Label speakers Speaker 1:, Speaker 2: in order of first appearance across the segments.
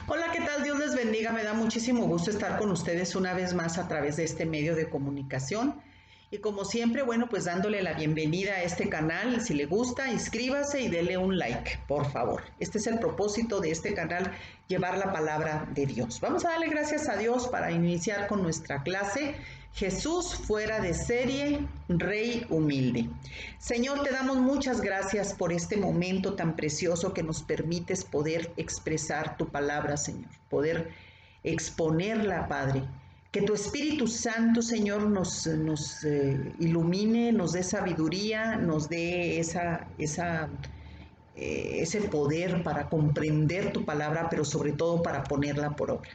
Speaker 1: Hola, ¿qué tal? Dios les bendiga. Me da muchísimo gusto estar con ustedes una vez más a través de este medio de comunicación. Y como siempre, bueno, pues dándole la bienvenida a este canal. Si le gusta, inscríbase y dele un like, por favor. Este es el propósito de este canal, llevar la palabra de Dios. Vamos a darle gracias a Dios para iniciar con nuestra clase. Jesús fuera de serie, Rey humilde. Señor, te damos muchas gracias por este momento tan precioso que nos permites poder expresar tu palabra, Señor, poder exponerla, Padre. Que tu Espíritu Santo, Señor, nos ilumine, nos dé sabiduría, nos dé ese poder para comprender tu palabra, pero sobre todo para ponerla por obra.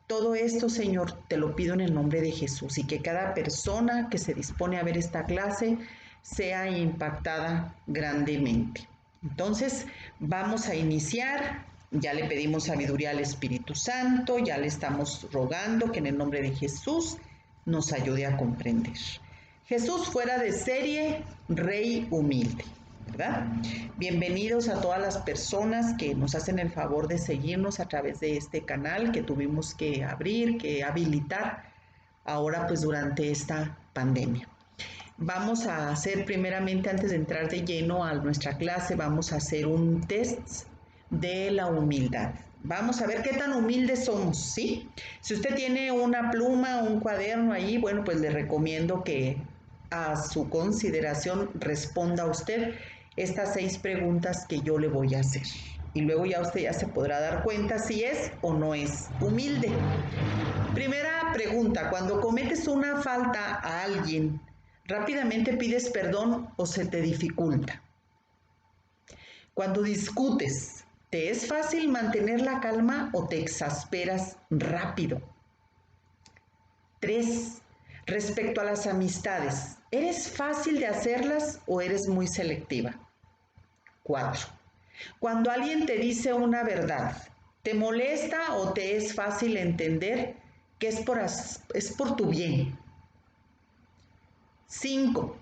Speaker 1: Todo esto, Señor, te lo pido en el nombre de Jesús y que cada persona que se dispone a ver esta clase sea impactada grandemente. Entonces, vamos a iniciar. Ya le pedimos sabiduría al Espíritu Santo, ya le estamos rogando que en el nombre de Jesús nos ayude a comprender. Jesús fuera de serie, Rey humilde, ¿verdad? Bienvenidos a todas las personas que nos hacen el favor de seguirnos a través de este canal que tuvimos que abrir, que habilitar ahora pues durante esta pandemia. Vamos a hacer primeramente, antes de entrar de lleno a nuestra clase, vamos a hacer un test de la humildad. Vamos a ver qué tan humildes somos, ¿sí? Si usted tiene una pluma o un cuaderno ahí, bueno, pues le recomiendo que a su consideración responda usted estas 6 preguntas que yo le voy a hacer. Y luego ya usted ya se podrá dar cuenta si es o no es humilde. Primera pregunta, cuando cometes una falta a alguien, ¿rápidamente pides perdón o se te dificulta? Cuando discutes, ¿te es fácil mantener la calma o te exasperas rápido? 3. Respecto a las amistades, ¿eres fácil de hacerlas o eres muy selectiva? 4. Cuando alguien te dice una verdad, ¿te molesta o te es fácil entender que es por tu bien? 5.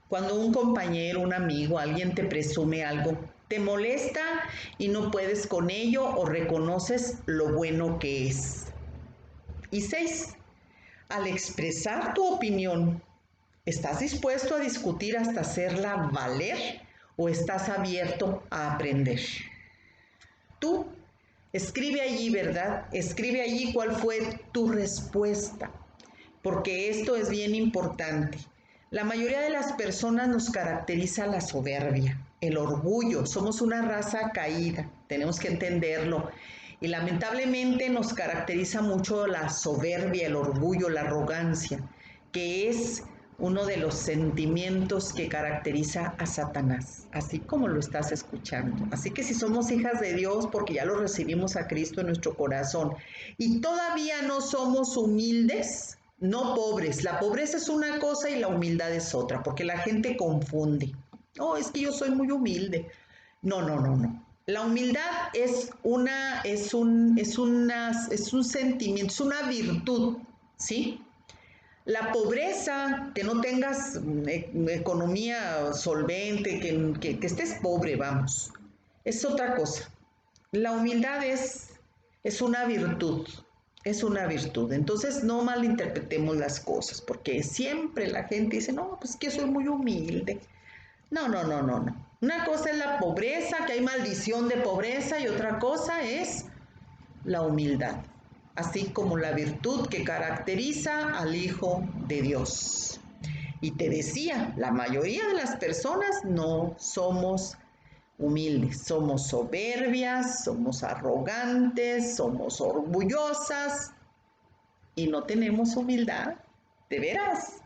Speaker 1: Cuando un compañero, un amigo, alguien te presume algo, ¿te molesta y no puedes con ello o reconoces lo bueno que es? Y 6. Al expresar tu opinión, ¿estás dispuesto a discutir hasta hacerla valer o estás abierto a aprender? Tú escribe allí, ¿verdad? Escribe allí cuál fue tu respuesta, porque esto es bien importante. La mayoría de las personas nos caracteriza la soberbia, el orgullo. Somos una raza caída, tenemos que entenderlo. Y lamentablemente nos caracteriza mucho la soberbia, el orgullo, la arrogancia, que es uno de los sentimientos que caracteriza a Satanás, así como lo estás escuchando. Así que si somos hijas de Dios, porque ya lo recibimos a Cristo en nuestro corazón, y todavía no somos humildes, no pobres. La pobreza es una cosa y la humildad es otra, porque la gente confunde. Oh, es que yo soy muy humilde. No, no, no, no. La humildad es es un sentimiento, es una virtud, ¿sí? La pobreza, que no tengas economía solvente, que estés pobre, vamos, es otra cosa. La humildad es una virtud, es una virtud. Entonces no malinterpretemos las cosas, porque siempre la gente dice, no, pues que soy muy humilde. No, no, no, no, no. Una cosa es la pobreza, que hay maldición de pobreza, y otra cosa es la humildad, así como la virtud que caracteriza al Hijo de Dios. Y te decía, la mayoría de las personas no somos humildes, somos soberbias, somos arrogantes, somos orgullosas y no tenemos humildad, de veras.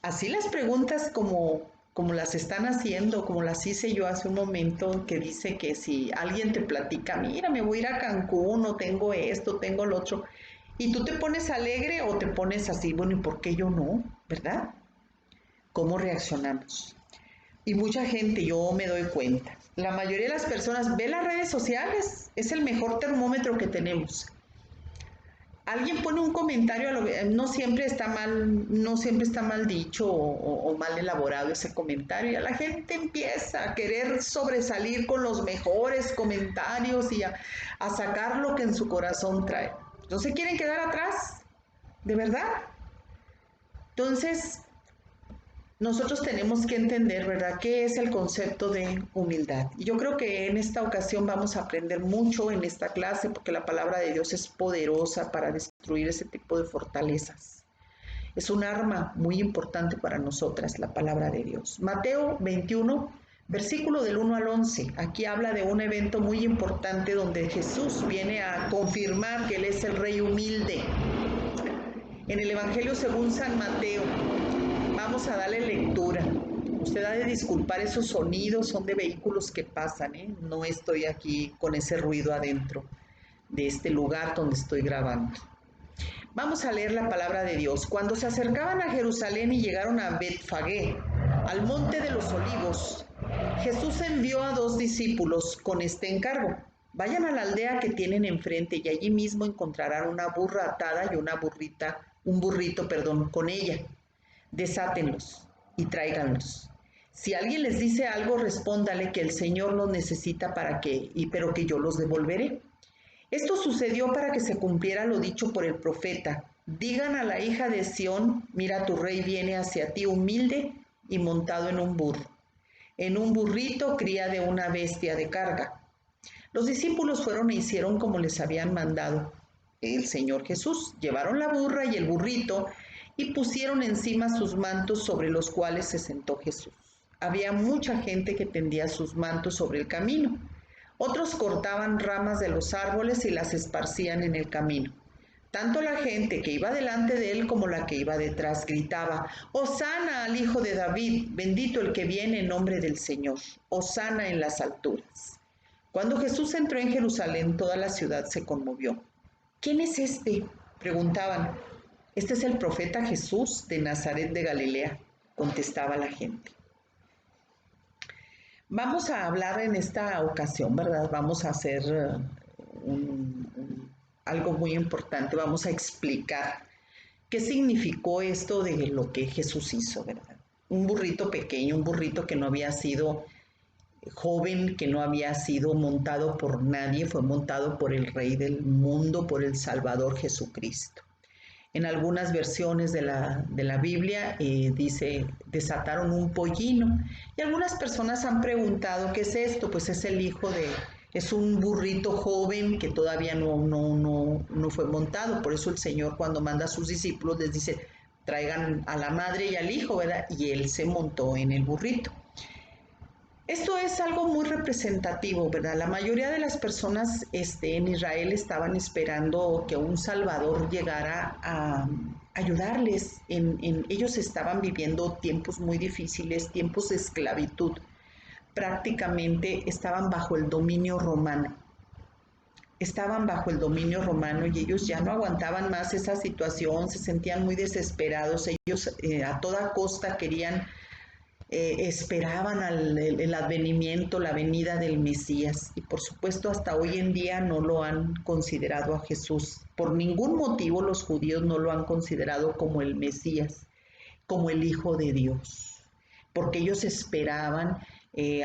Speaker 1: Así las preguntas como las están haciendo, como las hice yo hace un momento, que dice que si alguien te platica, mira, me voy a ir a Cancún, o tengo esto, tengo lo otro, y tú te pones alegre o te pones así, bueno, ¿y por qué yo no? ¿Verdad? ¿Cómo reaccionamos? Y mucha gente, yo me doy cuenta, la mayoría de las personas ve las redes sociales, es el mejor termómetro que tenemos. alguien pone un comentario, no siempre está mal, no siempre está mal dicho o mal elaborado ese comentario, y a la gente empieza a querer sobresalir con los mejores comentarios y a sacar lo que en su corazón trae. ¿No se quieren quedar atrás? ¿De verdad? Entonces, nosotros tenemos que entender, ¿verdad?, qué es el concepto de humildad. Y yo creo que en esta ocasión vamos a aprender mucho en esta clase, porque la palabra de Dios es poderosa para destruir ese tipo de fortalezas. Es un arma muy importante para nosotras, la palabra de Dios. Mateo 21, versículo del 1 al 11. Aquí habla de un evento muy importante donde Jesús viene a confirmar que Él es el Rey humilde. En el Evangelio según San Mateo, vamos a darle lectura. Usted ha de disculpar esos sonidos, son de vehículos que pasan, ¿eh? No estoy aquí con ese ruido adentro de este lugar donde estoy grabando. Vamos a leer la palabra de Dios. Cuando se acercaban a Jerusalén y llegaron a Betfagé, al monte de los olivos, Jesús envió a 2 discípulos con este encargo. Vayan a la aldea que tienen enfrente y allí mismo encontrarán una burra atada y un burrito, con ella. Desátenlos y tráiganlos. Si alguien les dice algo, respóndale que el Señor los necesita pero que yo los devolveré. Esto sucedió para que se cumpliera lo dicho por el profeta. Digan a la hija de Sión, mira, tu rey viene hacia ti humilde y montado en un burro, en un burrito, cría de una bestia de carga. Los discípulos fueron e hicieron como les habían mandado el Señor Jesús. Llevaron la burra y el burrito y pusieron encima sus mantos sobre los cuales se sentó Jesús. Había mucha gente que tendía sus mantos sobre el camino. Otros cortaban ramas de los árboles y las esparcían en el camino. Tanto la gente que iba delante de él como la que iba detrás gritaba: «Hosana al Hijo de David, bendito el que viene en nombre del Señor, hosana en las alturas». Cuando Jesús entró en Jerusalén, toda la ciudad se conmovió. «¿Quién es este?», preguntaban. «Este es el profeta Jesús de Nazaret de Galilea», contestaba la gente. Vamos a hablar en esta ocasión, ¿verdad? Vamos a hacer algo muy importante. Vamos a explicar qué significó esto de lo que Jesús hizo, ¿verdad? Un burrito pequeño, un burrito que no había sido joven, que no había sido montado por nadie, fue montado por el Rey del mundo, por el Salvador Jesucristo. En algunas versiones de la Biblia dice, desataron un pollino. Y algunas personas han preguntado, ¿qué es esto? Pues es un burrito joven que todavía no fue montado. Por eso el Señor, cuando manda a sus discípulos, les dice, traigan a la madre y al hijo, ¿verdad? Y él se montó en el burrito. Esto es algo muy representativo, ¿verdad? La mayoría de las personas en Israel estaban esperando que un Salvador llegara a ayudarles. Ellos estaban viviendo tiempos muy difíciles, tiempos de esclavitud. Prácticamente estaban bajo el dominio romano. Estaban bajo el dominio romano y ellos ya no aguantaban más esa situación, se sentían muy desesperados. Ellos a toda costa esperaban el advenimiento, la venida del Mesías, y por supuesto hasta hoy en día no lo han considerado a Jesús. Por ningún motivo los judíos no lo han considerado como el Mesías, como el Hijo de Dios, porque ellos esperaban,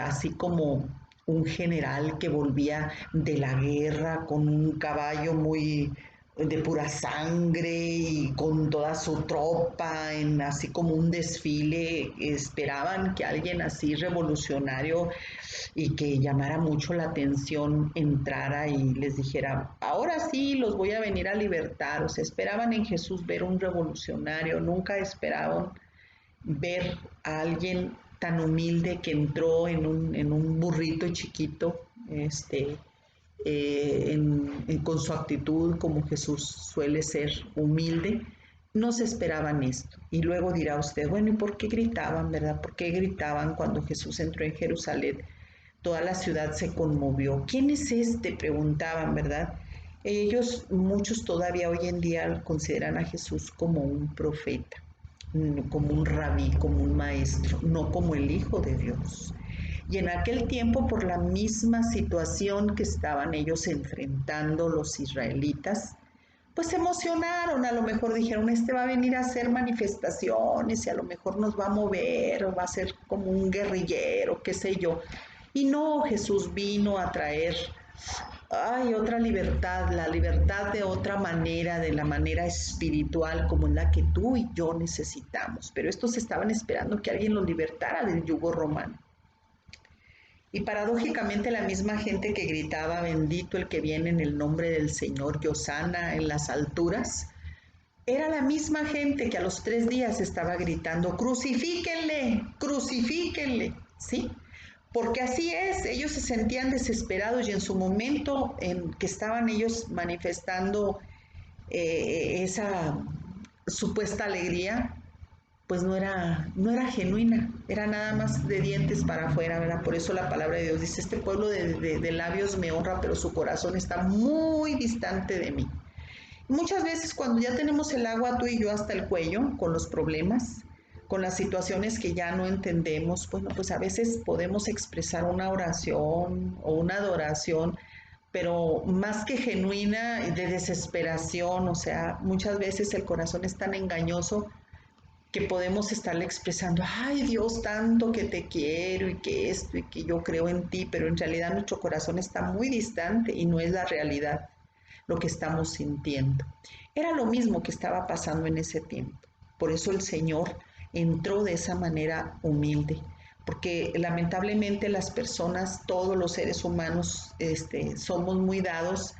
Speaker 1: así como un general que volvía de la guerra con un caballo muy de pura sangre y con toda su tropa, así como un desfile, esperaban que alguien así revolucionario y que llamara mucho la atención entrara y les dijera, ahora sí los voy a venir a libertar. O sea, esperaban en Jesús ver un revolucionario, nunca esperaban ver a alguien tan humilde que entró en un burrito chiquito, con su actitud como Jesús suele ser humilde. No se esperaban esto. Y luego dirá usted, bueno, ¿y por qué gritaban, verdad? ¿Por qué gritaban cuando Jesús entró en Jerusalén? Toda la ciudad se conmovió. ¿Quién es este?, preguntaban, ¿verdad? Muchos todavía hoy en día consideran a Jesús como un profeta, como un rabí, como un maestro, no como el Hijo de Dios. Y en aquel tiempo, por la misma situación que estaban ellos enfrentando los israelitas, pues se emocionaron, a lo mejor dijeron, este va a venir a hacer manifestaciones y a lo mejor nos va a mover o va a ser como un guerrillero, qué sé yo. Y no, Jesús vino a traer, ay, otra libertad, la libertad de otra manera, de la manera espiritual como la que tú y yo necesitamos. Pero estos estaban esperando que alguien los libertara del yugo romano. Y paradójicamente la misma gente que gritaba, bendito el que viene en el nombre del Señor, y Hosana en las alturas, era la misma gente que a los 3 días estaba gritando, crucifíquenle, crucifíquenle, ¿sí? Porque así es, ellos se sentían desesperados y en su momento en que estaban ellos manifestando esa supuesta alegría, pues no era genuina, era nada más de dientes para afuera, ¿verdad? Por eso la palabra de Dios dice, este pueblo de labios me honra, pero su corazón está muy distante de mí. Muchas veces cuando ya tenemos el agua tú y yo hasta el cuello con los problemas, con las situaciones que ya no entendemos, bueno, pues a veces podemos expresar una oración o una adoración, pero más que genuina, de desesperación, o sea, muchas veces el corazón es tan engañoso que podemos estarle expresando, ay Dios, tanto que te quiero y que esto y que yo creo en ti, pero en realidad nuestro corazón está muy distante y no es la realidad lo que estamos sintiendo. Era lo mismo que estaba pasando en ese tiempo. Por eso el Señor entró de esa manera humilde, porque lamentablemente las personas, todos los seres humanos, somos muy dados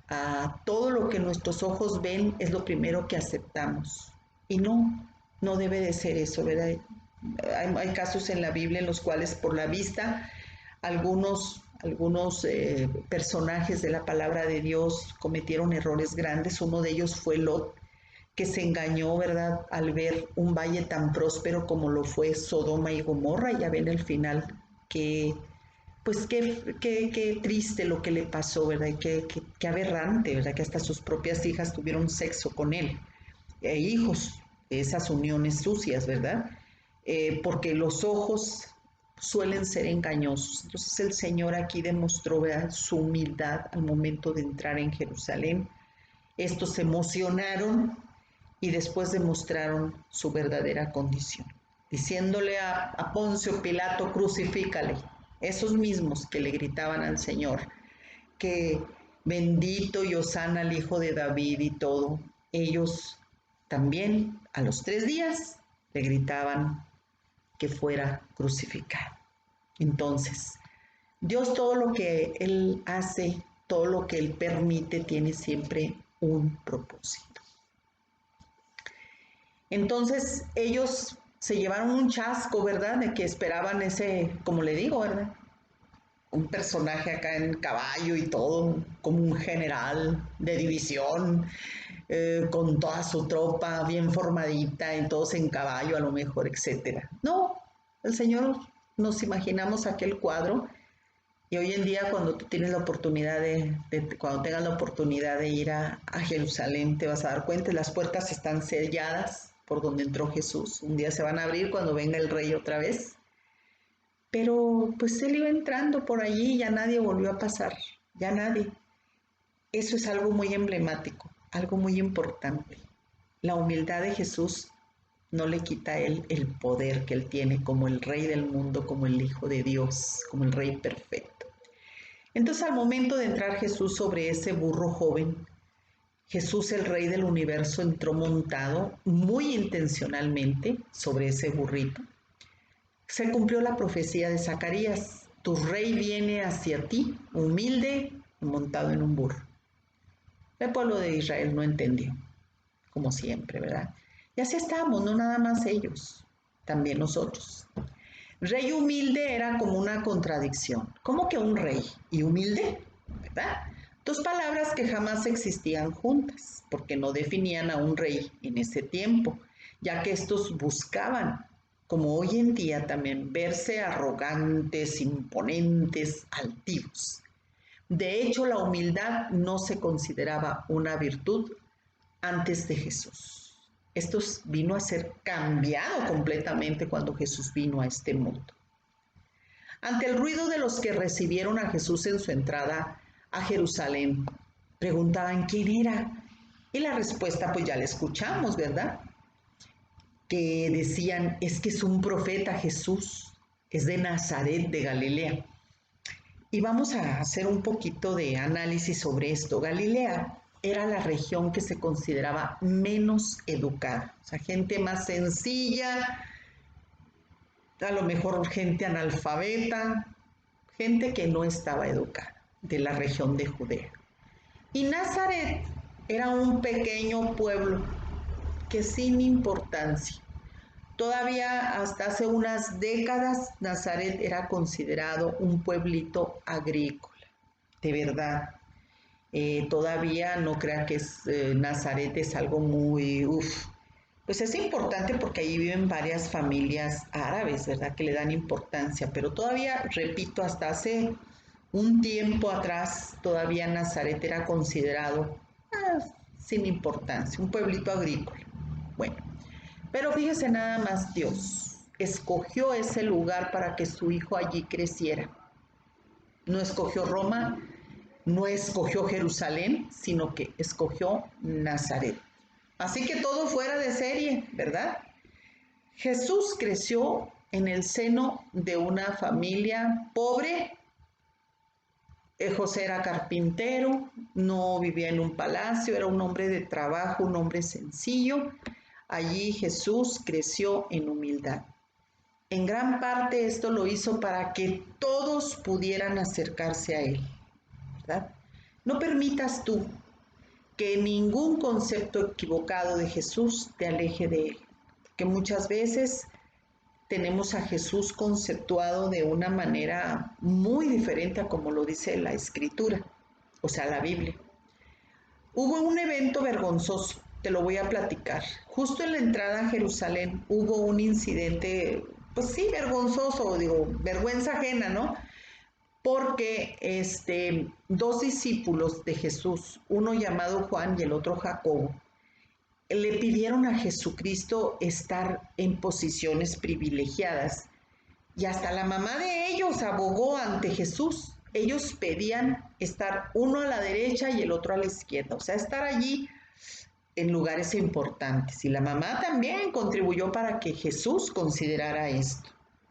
Speaker 1: a todo lo que nuestros ojos ven es lo primero que aceptamos. Y no debe de ser eso, ¿verdad? Hay casos en la Biblia en los cuales por la vista algunos personajes de la palabra de Dios cometieron errores grandes. Uno de ellos fue Lot, que se engañó, ¿verdad?, al ver un valle tan próspero como lo fue Sodoma y Gomorra. Y ya ven el final que pues qué triste lo que le pasó, ¿verdad? Y qué aberrante, ¿verdad? Que hasta sus propias hijas tuvieron sexo con él, hijos, esas uniones sucias, ¿verdad? Porque los ojos suelen ser engañosos. Entonces el Señor aquí demostró, ¿verdad?, su humildad al momento de entrar en Jerusalén. Estos se emocionaron y después demostraron su verdadera condición, diciéndole a Poncio Pilato, crucifícale. Esos mismos que le gritaban al Señor, que bendito y hosana al Hijo de David y todo, ellos también a los 3 días le gritaban que fuera crucificado. Entonces, Dios todo lo que Él hace, todo lo que Él permite, tiene siempre un propósito. Entonces ellos se llevaron un chasco, ¿verdad? De que esperaban ese, como le digo, ¿verdad?, un personaje acá en caballo y todo, como un general de división, con toda su tropa bien formadita, y todos en caballo a lo mejor, etcétera. No, el Señor, nos imaginamos aquel cuadro. Y hoy en día cuando tú tienes la oportunidad cuando tengas la oportunidad de ir a Jerusalén, te vas a dar cuenta, las puertas están selladas por donde entró Jesús. Un día se van a abrir cuando venga el rey otra vez. Pero pues él iba entrando por allí y ya nadie volvió a pasar, ya nadie. Eso es algo muy emblemático, algo muy importante. La humildad de Jesús no le quita a él el poder que él tiene como el rey del mundo, como el Hijo de Dios, como el rey perfecto. Entonces al momento de entrar Jesús sobre ese burro joven, Jesús, el rey del universo, entró montado muy intencionalmente sobre ese burrito. Se cumplió la profecía de Zacarías, tu rey viene hacia ti, humilde y montado en un burro. El pueblo de Israel no entendió, como siempre, ¿verdad? Y así estamos, no nada más ellos, también nosotros. Rey humilde era como una contradicción. ¿Cómo que un rey y humilde? ¿Verdad? Dos palabras que jamás existían juntas, porque no definían a un rey en ese tiempo, ya que estos buscaban, como hoy en día también, verse arrogantes, imponentes, altivos. De hecho, la humildad no se consideraba una virtud antes de Jesús. Esto vino a ser cambiado completamente cuando Jesús vino a este mundo. Ante el ruido de los que recibieron a Jesús en su entrada a Jerusalén, preguntaban quién era Y la respuesta pues ya la escuchamos, ¿verdad? Que decían, es que es un profeta Jesús, es de Nazaret de Galilea. Y vamos a hacer un poquito de análisis sobre esto. Galilea era la región que se consideraba menos educada, o sea, gente más sencilla, a lo mejor gente analfabeta, gente que no estaba educada, de la región de Judea. Y Nazaret era un pequeño pueblo que sin importancia. Todavía hasta hace unas décadas Nazaret era considerado un pueblito agrícola, de verdad. Todavía no crea que Nazaret es algo muy, pues es importante porque ahí viven varias familias árabes, ¿verdad? Que le dan importancia, pero todavía, repito, hasta hace un tiempo atrás, todavía Nazaret era considerado sin importancia, un pueblito agrícola. Bueno, pero fíjese nada más, Dios escogió ese lugar para que su hijo allí creciera. No escogió Roma, no escogió Jerusalén, sino que escogió Nazaret. Así que todo fuera de serie, ¿verdad? Jesús creció en el seno de una familia pobre. José era carpintero, no vivía en un palacio, era un hombre de trabajo, un hombre sencillo. Allí Jesús creció en humildad. En gran parte esto lo hizo para que todos pudieran acercarse a Él, ¿verdad? No permitas tú que ningún concepto equivocado de Jesús te aleje de Él, que muchas veces tenemos a Jesús conceptuado de una manera muy diferente a como lo dice la Escritura, o sea, la Biblia. Hubo un evento vergonzoso, te lo voy a platicar. Justo en la entrada a Jerusalén hubo un incidente, pues sí, vergonzoso, digo, vergüenza ajena, ¿no? Porque dos discípulos de Jesús, uno llamado Juan y el otro Jacobo, le pidieron a Jesucristo estar en posiciones privilegiadas y hasta la mamá de ellos abogó ante Jesús. Ellos pedían estar uno a la derecha y el otro a la izquierda, o sea, estar allí en lugares importantes. Y la mamá también contribuyó para que Jesús considerara esto,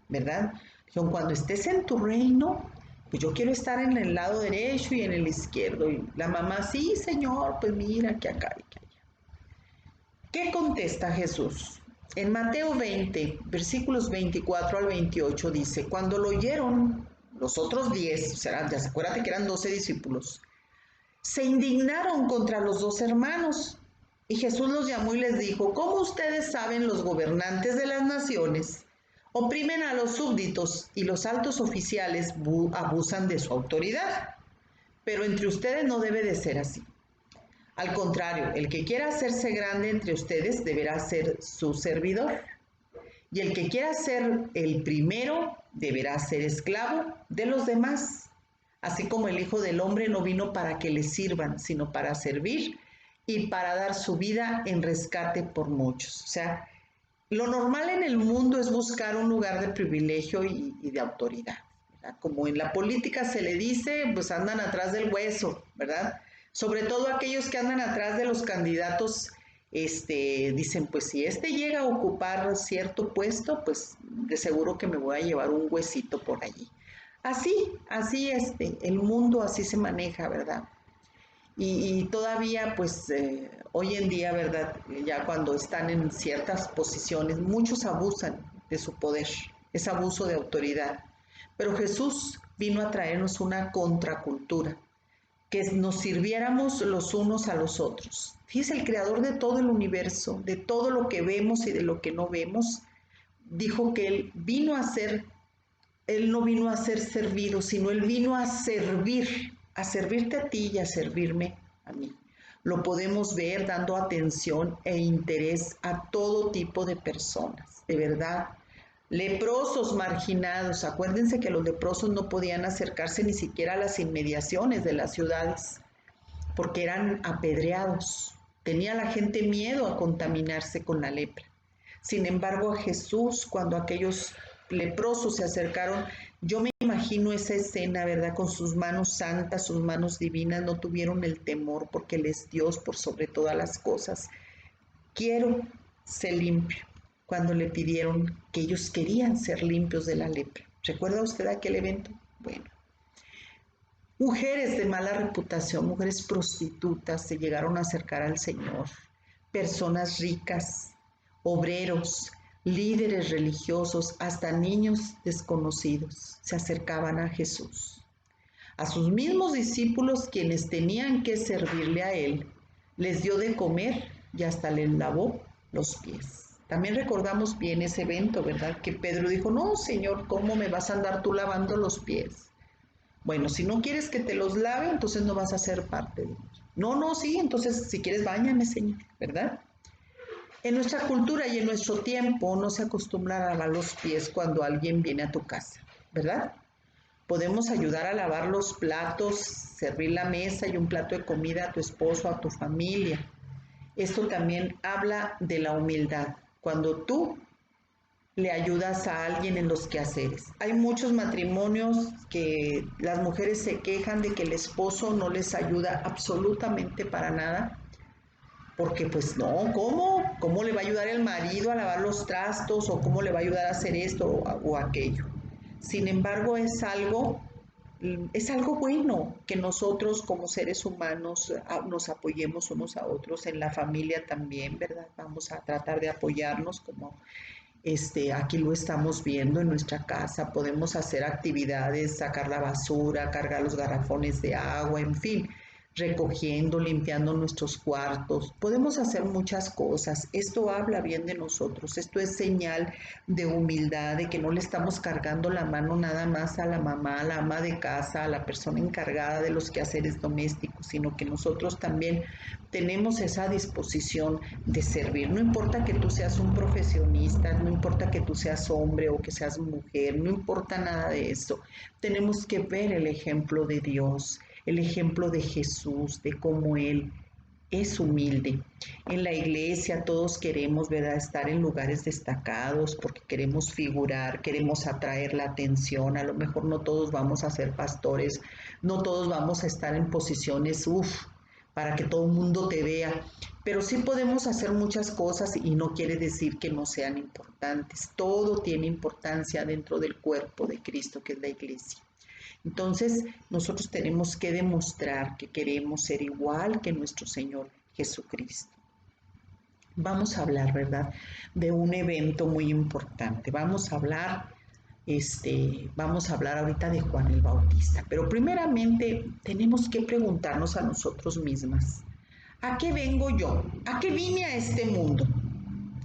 Speaker 1: ¿verdad? Dijeron, cuando estés en tu reino, pues yo quiero estar en el lado derecho y en el izquierdo. Y la mamá, sí, Señor, pues mira que acá y que allá. ¿Qué contesta Jesús? En Mateo 20, versículos 24 al 28 dice, cuando lo oyeron los otros 10, o sea, ya acuérdate que eran 12 discípulos, se indignaron contra los dos hermanos. Y Jesús los llamó y les dijo, ¿cómo ustedes saben los gobernantes de las naciones oprimen a los súbditos y los altos oficiales abusan de su autoridad? Pero entre ustedes no debe de ser así. Al contrario, el que quiera hacerse grande entre ustedes deberá ser su servidor. Y el que quiera ser el primero deberá ser esclavo de los demás. Así como el Hijo del Hombre no vino para que le sirvan, sino para servir y para dar su vida en rescate por muchos. O sea, lo normal en el mundo es buscar un lugar de privilegio y de autoridad, ¿verdad? Como en la política se le dice, pues andan atrás del hueso, ¿verdad? Sobre todo aquellos que andan atrás de los candidatos, dicen, pues si llega a ocupar cierto puesto, pues de seguro que me voy a llevar un huesito por allí. Así el mundo así se maneja, ¿verdad? Y todavía, pues, hoy en día, ¿verdad? Ya cuando están en ciertas posiciones, muchos abusan de su poder, es abuso de autoridad. Pero Jesús vino a traernos una contracultura, que nos sirviéramos los unos a los otros. Fíjese, el creador de todo el universo, de todo lo que vemos y de lo que no vemos, dijo que Él no vino a ser servido, sino Él vino a servirte a ti y a servirme a mí. Lo podemos ver dando atención e interés a todo tipo de personas, de verdad. Leprosos, marginados, acuérdense que los leprosos no podían acercarse ni siquiera a las inmediaciones de las ciudades, porque eran apedreados. Tenía la gente miedo a contaminarse con la lepra. Sin embargo, a Jesús, cuando aquellos leprosos se acercaron, yo me imagino imagino esa escena, ¿verdad? Con sus manos santas, sus manos divinas, no tuvieron el temor porque Él es Dios por sobre todas las cosas. Quiero ser limpio. Cuando le pidieron que ellos querían ser limpios de la lepra. ¿Recuerda usted aquel evento? Bueno. Mujeres de mala reputación, mujeres prostitutas se llegaron a acercar al Señor. Personas ricas, obreros, líderes religiosos, hasta niños desconocidos se acercaban a Jesús. A sus mismos discípulos, quienes tenían que servirle a Él, les dio de comer y hasta les lavó los pies. También recordamos bien ese evento, ¿verdad? Que Pedro dijo, no, Señor, ¿cómo me vas a andar tú lavando los pies? Bueno, si no quieres que te los lave, entonces no vas a ser parte de ellos. No, sí, entonces si quieres, báñame, Señor, ¿verdad? En nuestra cultura y en nuestro tiempo no se acostumbra a lavar los pies cuando alguien viene a tu casa, ¿verdad? Podemos ayudar a lavar los platos, servir la mesa y un plato de comida a tu esposo, a tu familia. Esto también habla de la humildad. Cuando tú le ayudas a alguien en los quehaceres. Hay muchos matrimonios que las mujeres se quejan de que el esposo no les ayuda absolutamente para nada, porque pues no, ¿cómo? ¿Cómo le va a ayudar el marido a lavar los trastos o cómo le va a ayudar a hacer esto o aquello? Sin embargo, es algo bueno que nosotros como seres humanos nos apoyemos unos a otros, en la familia también, ¿verdad? Vamos a tratar de apoyarnos como aquí lo estamos viendo en nuestra casa, podemos hacer actividades, sacar la basura, cargar los garrafones de agua, en fin, recogiendo, limpiando nuestros cuartos. Podemos hacer muchas cosas. Esto habla bien de nosotros. Esto es señal de humildad, de que no le estamos cargando la mano nada más a la mamá, a la ama de casa, a la persona encargada de los quehaceres domésticos, sino que nosotros también tenemos esa disposición de servir. No importa que tú seas un profesionista, no importa que tú seas hombre o que seas mujer, no importa nada de eso. Tenemos que ver el ejemplo de Dios, el ejemplo de Jesús, de cómo Él es humilde. En la iglesia todos queremos, ¿verdad?, estar en lugares destacados porque queremos figurar, queremos atraer la atención. A lo mejor no todos vamos a ser pastores, no todos vamos a estar en posiciones, para que todo el mundo te vea, pero sí podemos hacer muchas cosas y no quiere decir que no sean importantes. Todo tiene importancia dentro del cuerpo de Cristo, que es la iglesia. Entonces, nosotros tenemos que demostrar que queremos ser igual que nuestro Señor Jesucristo. Vamos a hablar, ¿verdad?, de un evento muy importante. Vamos a hablar ahorita de Juan el Bautista, pero primeramente tenemos que preguntarnos a nosotros mismas, ¿a qué vengo yo? ¿A qué vine a este mundo?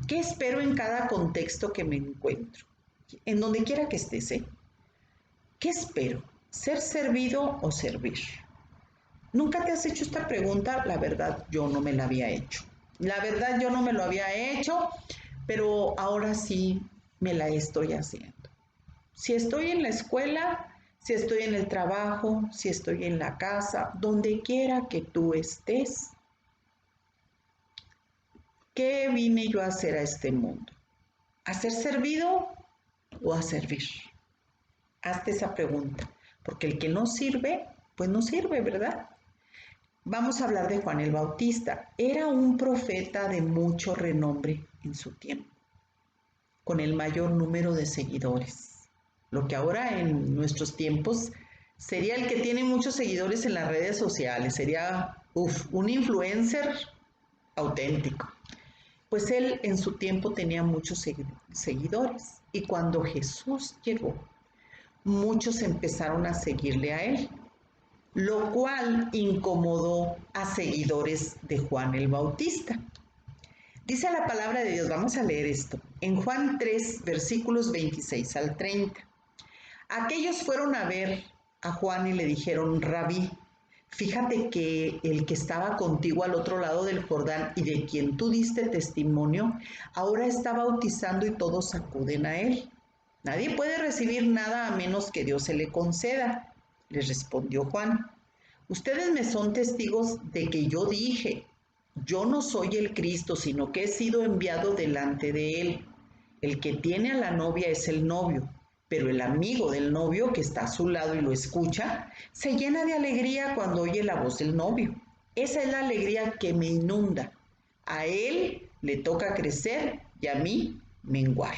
Speaker 1: ¿Qué espero en cada contexto que me encuentro? En donde quiera que estés, ¿eh? ¿Qué espero? ¿Ser servido o servir? ¿Nunca te has hecho esta pregunta? La verdad, yo no me la había hecho. La verdad, yo no me lo había hecho, pero ahora sí me la estoy haciendo. Si estoy en la escuela, si estoy en el trabajo, si estoy en la casa, donde quiera que tú estés, ¿qué vine yo a hacer a este mundo? ¿A ser servido o a servir? Hazte esa pregunta, porque el que no sirve, pues no sirve, ¿verdad? Vamos a hablar de Juan el Bautista. Era un profeta de mucho renombre en su tiempo, con el mayor número de seguidores. Lo que ahora en nuestros tiempos sería el que tiene muchos seguidores en las redes sociales, sería un influencer auténtico. Pues él en su tiempo tenía muchos seguidores y cuando Jesús llegó, muchos empezaron a seguirle a él, lo cual incomodó a seguidores de Juan el Bautista. Dice la palabra de Dios, vamos a leer esto, en Juan 3, versículos 26 al 30. Aquellos fueron a ver a Juan y le dijeron, Rabí, fíjate que el que estaba contigo al otro lado del Jordán y de quien tú diste testimonio, ahora está bautizando y todos acuden a él. Nadie puede recibir nada a menos que Dios se le conceda. Les respondió Juan, ustedes me son testigos de que yo dije, yo no soy el Cristo, sino que he sido enviado delante de él. El que tiene a la novia es el novio. Pero el amigo del novio que está a su lado y lo escucha, se llena de alegría cuando oye la voz del novio. Esa es la alegría que me inunda. A él le toca crecer y a mí menguar.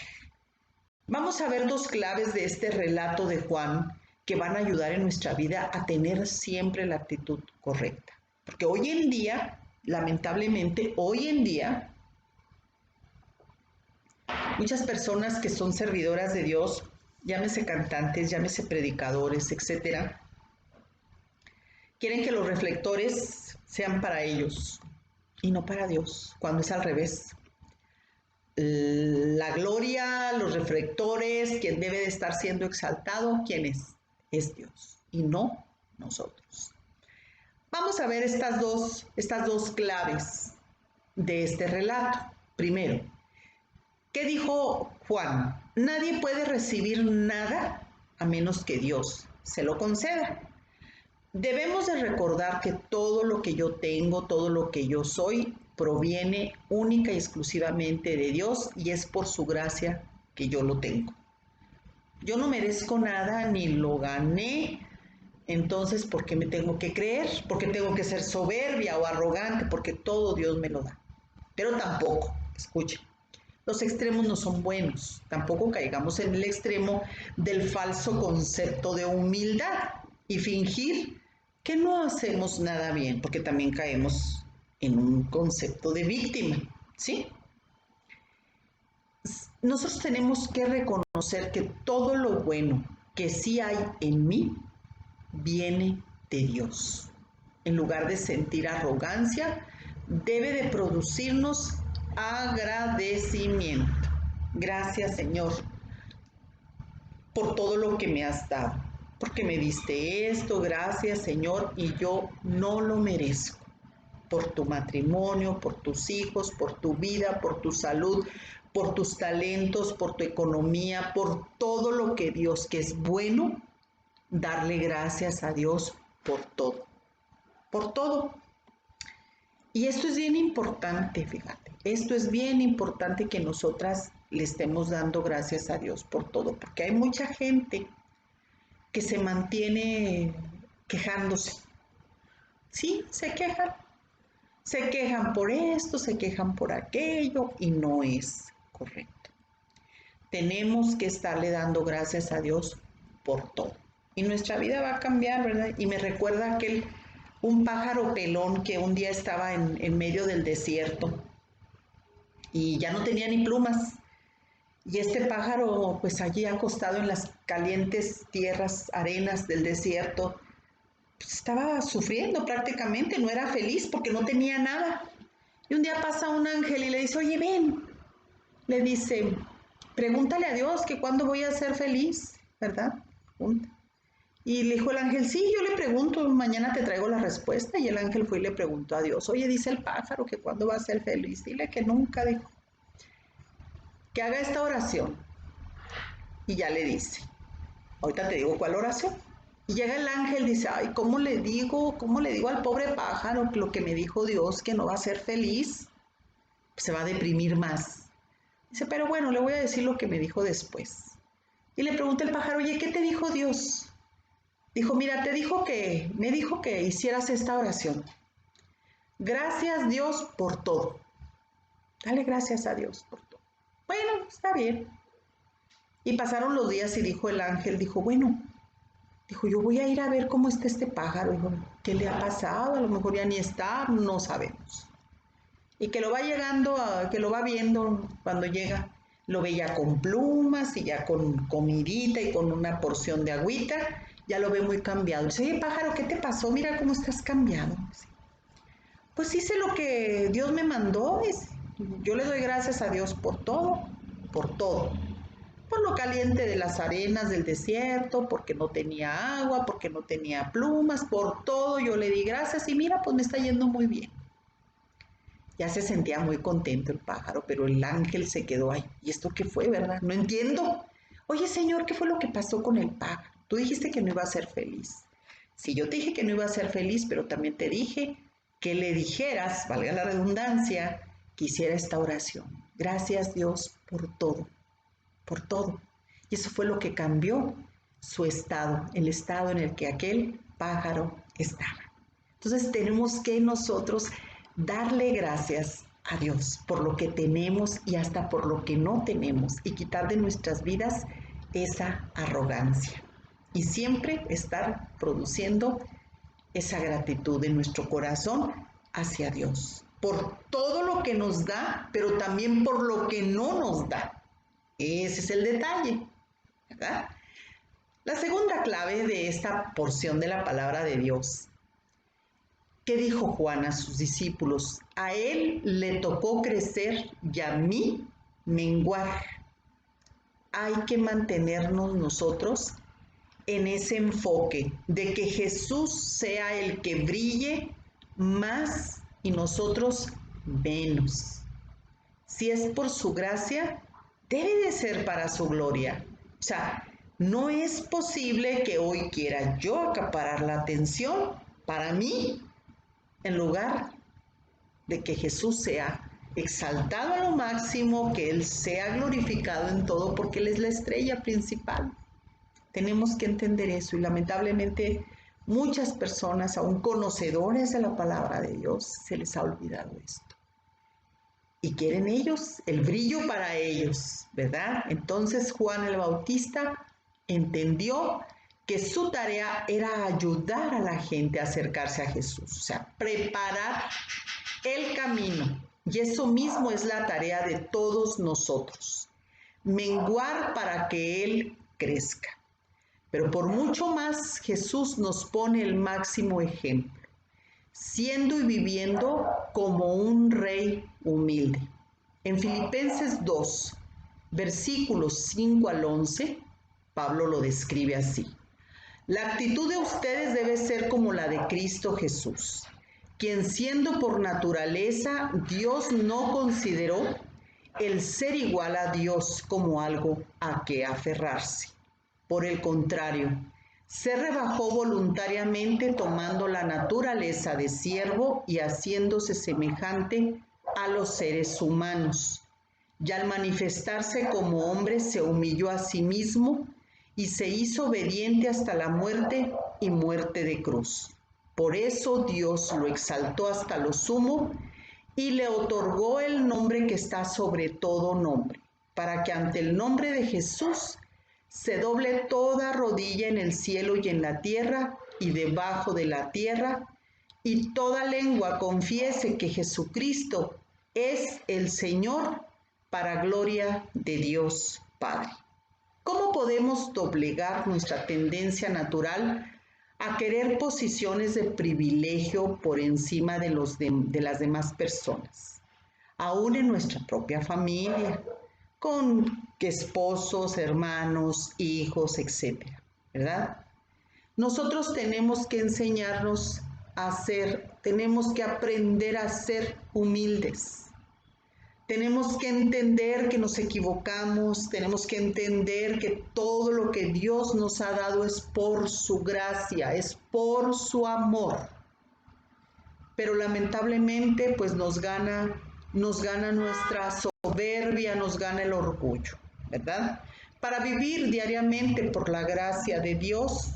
Speaker 1: Vamos a ver dos claves de este relato de Juan que van a ayudar en nuestra vida a tener siempre la actitud correcta. Porque hoy en día, lamentablemente, hoy en día, muchas personas que son servidoras de Dios, llámese cantantes, llámese predicadores, etcétera, quieren que los reflectores sean para ellos y no para Dios, cuando es al revés. La gloria, los reflectores, quien debe de estar siendo exaltado, ¿quién es? Es Dios y no nosotros. Vamos a ver estas dos claves de este relato. Primero, ¿qué dijo Juan? Nadie puede recibir nada a menos que Dios se lo conceda. Debemos de recordar que todo lo que yo tengo, todo lo que yo soy, proviene única y exclusivamente de Dios y es por su gracia que yo lo tengo. Yo no merezco nada ni lo gané, entonces ¿por qué me tengo que creer? ¿Por qué tengo que ser soberbia o arrogante? Porque todo Dios me lo da. Pero tampoco, escuchen, los extremos no son buenos. Tampoco caigamos en el extremo del falso concepto de humildad y fingir que no hacemos nada bien, porque también caemos en un concepto de víctima, ¿sí? Nosotros tenemos que reconocer que todo lo bueno que sí hay en mí viene de Dios. En lugar de sentir arrogancia, debe de producirnos agradecimiento. Gracias, Señor, por todo lo que me has dado, porque me diste esto, gracias, Señor, y yo no lo merezco. Por tu matrimonio, por tus hijos, por tu vida, por tu salud, por tus talentos, por tu economía, por todo lo que Dios, que es bueno, darle gracias a Dios por todo, por todo. Y esto es bien importante, fíjate, esto es bien importante que nosotras le estemos dando gracias a Dios por todo, porque hay mucha gente que se mantiene quejándose. Sí, se quejan por esto, se quejan por aquello y no es correcto. Tenemos que estarle dando gracias a Dios por todo. Y nuestra vida va a cambiar, ¿verdad? Y me recuerda un pájaro pelón que un día estaba en medio del desierto y ya no tenía ni plumas. Y este pájaro, pues allí acostado en las calientes tierras, arenas del desierto, pues estaba sufriendo prácticamente, no era feliz porque no tenía nada. Y un día pasa un ángel y le dice, oye, ven, le dice, pregúntale a Dios que cuándo voy a ser feliz, ¿verdad? Pregunta. Y le dijo el ángel, sí, yo le pregunto, mañana te traigo la respuesta. Y el ángel fue y le preguntó a Dios, oye, dice el pájaro que cuándo va a ser feliz. Dile que nunca, dijo, que haga esta oración. Y ya le dice, ahorita te digo cuál oración. Y llega el ángel, dice, ay, cómo le digo al pobre pájaro lo que me dijo Dios, que no va a ser feliz? Se va a deprimir más. Dice, pero bueno, le voy a decir lo que me dijo después. Y le pregunta el pájaro, oye, ¿qué te dijo Dios? Dijo, mira, me dijo que hicieras esta oración. Gracias Dios por todo. Dale gracias a Dios por todo. Bueno, está bien. Y pasaron los días y dijo el ángel, dijo, bueno, dijo, yo voy a ir a ver cómo está este pájaro. Dijo, ¿qué le ha pasado? A lo mejor ya ni está, no sabemos. Y que lo va llegando, que lo va viendo cuando llega, lo ve ya con plumas y ya con comidita y con una porción de agüita, ya lo ve muy cambiado. Dice, oye pájaro, ¿qué te pasó? Mira cómo estás cambiado. Pues hice lo que Dios me mandó. Yo le doy gracias a Dios por todo, por todo. Por lo caliente de las arenas del desierto, porque no tenía agua, porque no tenía plumas, por todo yo le di gracias y mira, pues me está yendo muy bien. Ya se sentía muy contento el pájaro, pero el ángel se quedó ahí. ¿Y esto qué fue, verdad? No entiendo. Oye, Señor, ¿qué fue lo que pasó con el pájaro? Tú dijiste que no iba a ser feliz. Sí, yo te dije que no iba a ser feliz, pero también te dije que le dijeras, valga la redundancia, que hiciera esta oración. Gracias, Dios, por todo, por todo. Y eso fue lo que cambió su estado, el estado en el que aquel pájaro estaba. Entonces tenemos que nosotros darle gracias a Dios por lo que tenemos y hasta por lo que no tenemos y quitar de nuestras vidas esa arrogancia y siempre estar produciendo esa gratitud en nuestro corazón hacia Dios por todo lo que nos da, pero también por lo que no nos da. Ese es el detalle, ¿verdad? La segunda clave de esta porción de la palabra de Dios. ¿Qué dijo Juan a sus discípulos? A él le tocó crecer y a mí menguar. Hay que mantenernos nosotros en ese enfoque de que Jesús sea el que brille más y nosotros menos. Si es por su gracia, debe de ser para su gloria. O sea, no es posible que hoy quiera yo acaparar la atención para mí en lugar de que Jesús sea exaltado a lo máximo, que Él sea glorificado en todo, porque Él es la estrella principal. Tenemos que entender eso y lamentablemente muchas personas, aún conocedores de la palabra de Dios, se les ha olvidado esto. Y quieren ellos el brillo para ellos, ¿verdad? Entonces Juan el Bautista entendió que su tarea era ayudar a la gente a acercarse a Jesús, o sea, preparar el camino. Y eso mismo es la tarea de todos nosotros, menguar para que Él crezca. Pero por mucho más Jesús nos pone el máximo ejemplo, siendo y viviendo como un rey humilde. En Filipenses 2, versículos 5 al 11, Pablo lo describe así. La actitud de ustedes debe ser como la de Cristo Jesús, quien siendo por naturaleza Dios no consideró el ser igual a Dios como algo a que aferrarse. Por el contrario, se rebajó voluntariamente tomando la naturaleza de siervo y haciéndose semejante a los seres humanos. Y al manifestarse como hombre se humilló a sí mismo y se hizo obediente hasta la muerte y muerte de cruz. Por eso Dios lo exaltó hasta lo sumo y le otorgó el nombre que está sobre todo nombre, para que ante el nombre de Jesús se doble toda rodilla en el cielo y en la tierra y debajo de la tierra, y toda lengua confiese que Jesucristo es el Señor, para gloria de Dios Padre. ¿Cómo podemos doblegar nuestra tendencia natural a querer posiciones de privilegio por encima de las demás personas? Aún en nuestra propia familia, con esposos, hermanos, hijos, etcétera, ¿verdad? Nosotros tenemos que enseñarnos tenemos que aprender a ser humildes. Tenemos que entender que nos equivocamos, tenemos que entender que todo lo que Dios nos ha dado es por su gracia, es por su amor. Pero lamentablemente pues nos gana nuestra soberbia, nos gana el orgullo, ¿verdad? Para vivir diariamente por la gracia de Dios,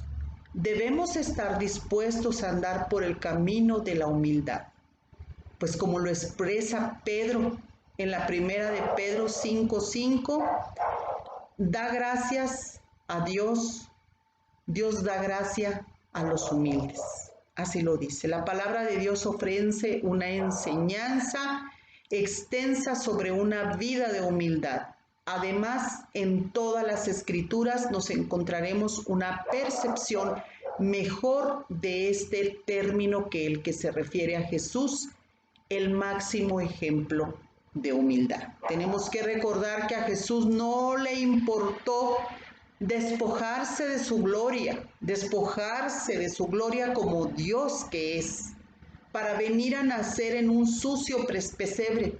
Speaker 1: debemos estar dispuestos a andar por el camino de la humildad. Pues como lo expresa Pedro en la primera de Pedro 5:5, da gracias a Dios, Dios da gracia a los humildes. Así lo dice. La palabra de Dios ofrece una enseñanza extensa sobre una vida de humildad. Además, en todas las escrituras nos encontraremos una percepción mejor de este término que el que se refiere a Jesús, el máximo ejemplo de humildad. Tenemos que recordar que a Jesús no le importó despojarse de su gloria como Dios que es, para venir a nacer en un sucio pesebre,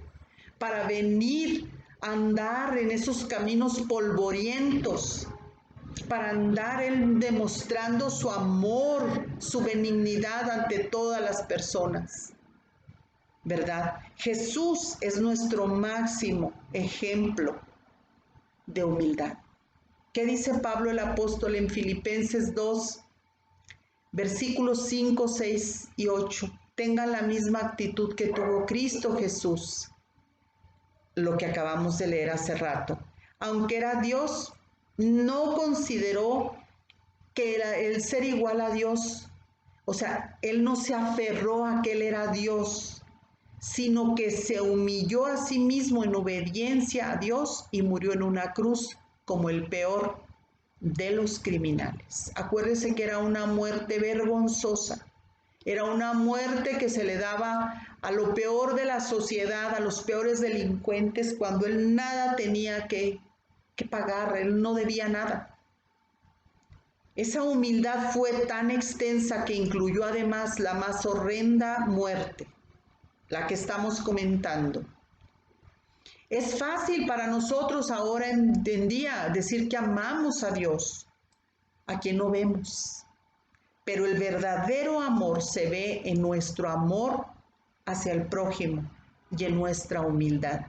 Speaker 1: para venir a andar en esos caminos polvorientos, para andar Él demostrando su amor, su benignidad ante todas las personas, ¿verdad? Jesús es nuestro máximo ejemplo de humildad. ¿Qué dice Pablo el apóstol en Filipenses 2, versículos 5, 6 y 8? Tengan la misma actitud que tuvo Cristo Jesús, lo que acabamos de leer hace rato. Aunque era Dios, no consideró que era el ser igual a Dios. O sea, él no se aferró a que él era Dios, sino que se humilló a sí mismo en obediencia a Dios y murió en una cruz como el peor de los criminales. Acuérdense que era una muerte vergonzosa. Era una muerte que se le daba a lo peor de la sociedad, a los peores delincuentes, cuando él nada tenía que pagar, él no debía nada. Esa humildad fue tan extensa que incluyó además la más horrenda muerte, la que estamos comentando. Es fácil para nosotros ahora en día decir que amamos a Dios, a quien no vemos. Pero el verdadero amor se ve en nuestro amor hacia el prójimo y en nuestra humildad.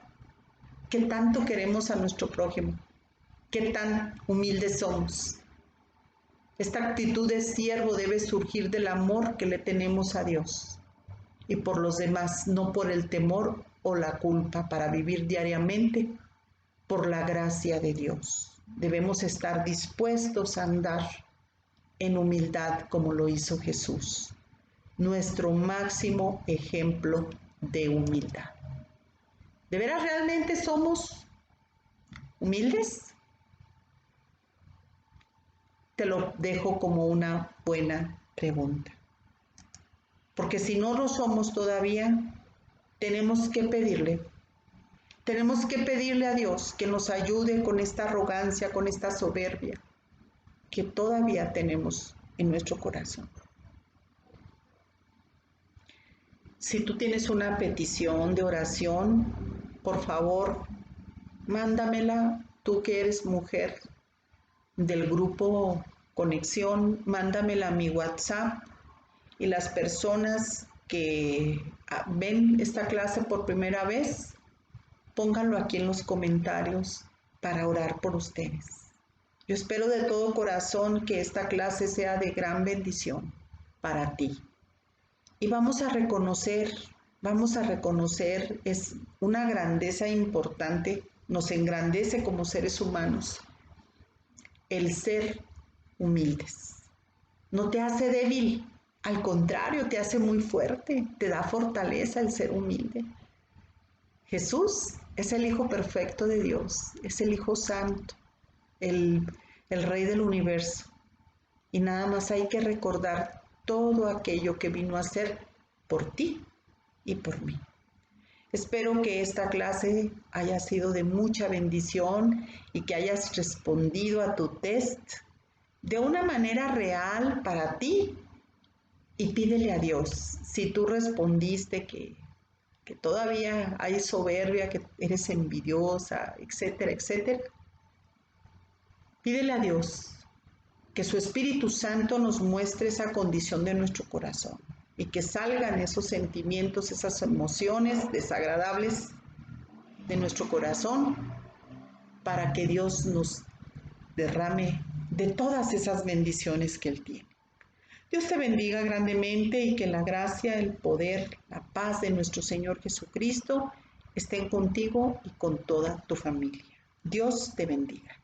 Speaker 1: ¿Qué tanto queremos a nuestro prójimo? ¿Qué tan humildes somos? Esta actitud de siervo debe surgir del amor que le tenemos a Dios y por los demás, no por el temor o la culpa, para vivir diariamente por la gracia de Dios. Debemos estar dispuestos a andar en humildad como lo hizo Jesús, nuestro máximo ejemplo de humildad. ¿De veras realmente somos humildes? Te lo dejo como una buena pregunta. Porque si no lo somos todavía, tenemos que pedirle a Dios que nos ayude con esta arrogancia, con esta soberbia que todavía tenemos en nuestro corazón. Si tú tienes una petición de oración, por favor, mándamela. Tú que eres mujer del grupo Conexión, mándamela a mi WhatsApp. Y las personas que ven esta clase por primera vez, pónganlo aquí en los comentarios para orar por ustedes. Yo espero de todo corazón que esta clase sea de gran bendición para ti. Y vamos a reconocer, es una grandeza importante, nos engrandece como seres humanos, el ser humildes. No te hace débil, al contrario, te hace muy fuerte, te da fortaleza el ser humilde. Jesús es el Hijo perfecto de Dios, es el Hijo Santo, el Rey del universo. Y nada más hay que recordar todo aquello que vino a hacer por ti y por mí. Espero que esta clase haya sido de mucha bendición y que hayas respondido a tu test de una manera real para ti. Y pídele a Dios, si tú respondiste que todavía hay soberbia, que eres envidiosa, etcétera, etcétera, pídele a Dios que su Espíritu Santo nos muestre esa condición de nuestro corazón y que salgan esos sentimientos, esas emociones desagradables de nuestro corazón para que Dios nos derrame de todas esas bendiciones que Él tiene. Dios te bendiga grandemente y que la gracia, el poder, la paz de nuestro Señor Jesucristo estén contigo y con toda tu familia. Dios te bendiga.